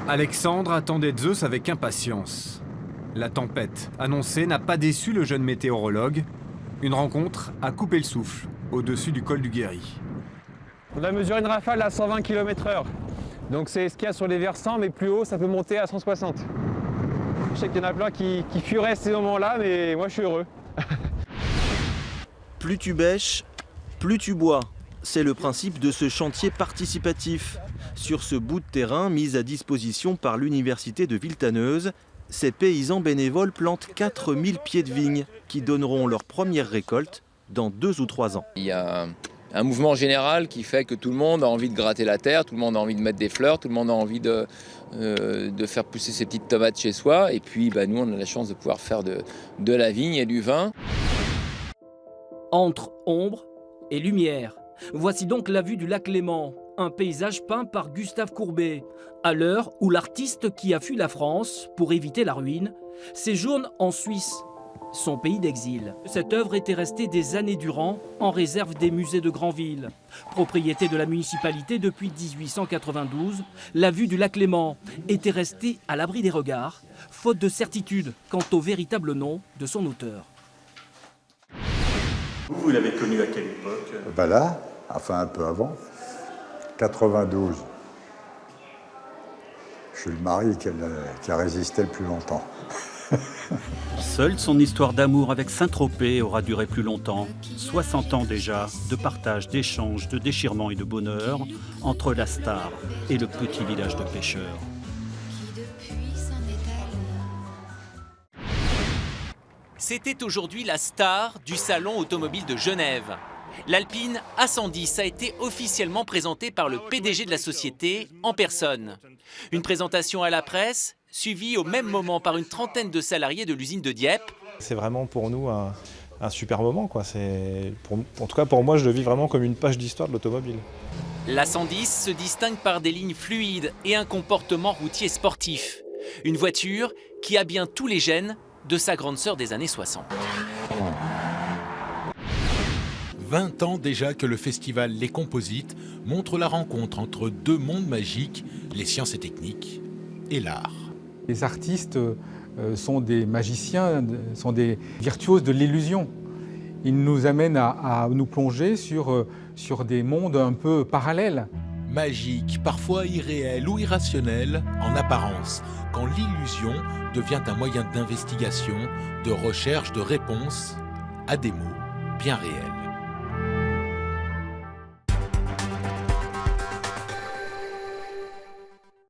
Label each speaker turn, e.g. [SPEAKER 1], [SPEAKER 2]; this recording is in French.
[SPEAKER 1] Alexandre attendait Zeus avec impatience. La tempête annoncée n'a pas déçu le jeune météorologue. Une rencontre a coupé le souffle au-dessus du col du Guéry.
[SPEAKER 2] On a mesuré une rafale à 120 km/h. Donc c'est ce qu'il y a sur les versants, mais plus haut, ça peut monter à 160. Je sais qu'il y en a plein qui fuiraient ces moments-là, mais moi je suis heureux.
[SPEAKER 3] Plus tu bêches, plus tu bois. C'est le principe de ce chantier participatif. Sur ce bout de terrain mis à disposition par l'université de Villetaneuse, ces paysans bénévoles plantent 4000 pieds de vigne qui donneront leur première récolte dans 2 ou 3 ans.
[SPEAKER 4] Il y a un mouvement général qui fait que tout le monde a envie de gratter la terre, tout le monde a envie de mettre des fleurs, tout le monde a envie de faire pousser ses petites tomates chez soi. Et puis nous, on a la chance de pouvoir faire de la vigne et du vin.
[SPEAKER 5] Entre ombre et lumière. Voici donc la vue du lac Léman, un paysage peint par Gustave Courbet, à l'heure où l'artiste qui a fui la France pour éviter la ruine séjourne en Suisse, son pays d'exil. Cette œuvre était restée des années durant en réserve des musées de Granville. Propriété de la municipalité depuis 1892, la vue du lac Léman était restée à l'abri des regards, faute de certitude quant au véritable nom de son auteur.
[SPEAKER 6] Vous l'avez connu à quelle époque?
[SPEAKER 7] Là, enfin un peu avant, 92. Je suis le mari qui a résisté le plus longtemps.
[SPEAKER 8] Seule son histoire d'amour avec Saint-Tropez aura duré plus longtemps. 60 ans déjà, de partage, d'échanges, de déchirements et de bonheur entre la star et le petit village de pêcheurs.
[SPEAKER 9] C'était aujourd'hui la star du salon automobile de Genève. L'Alpine A110 a été officiellement présentée par le PDG de la société en personne. Une présentation à la presse, suivie au même moment par une trentaine de salariés de l'usine de Dieppe.
[SPEAKER 2] C'est vraiment pour nous un super moment, quoi. En tout cas pour moi, je le vis vraiment comme une page d'histoire de l'automobile.
[SPEAKER 9] L'A110 se distingue par des lignes fluides et un comportement routier sportif. Une voiture qui a bien tous les gènes de sa grande sœur des années 60.
[SPEAKER 10] 20 ans déjà que le festival Les Composites montre la rencontre entre 2 mondes magiques, les sciences et techniques et l'art.
[SPEAKER 11] Les artistes sont des magiciens, sont des virtuoses de l'illusion. Ils nous amènent à nous plonger sur des mondes un peu parallèles.
[SPEAKER 10] Magique, parfois irréel ou irrationnel en apparence, quand l'illusion devient un moyen d'investigation, de recherche de réponses à des mots bien réels.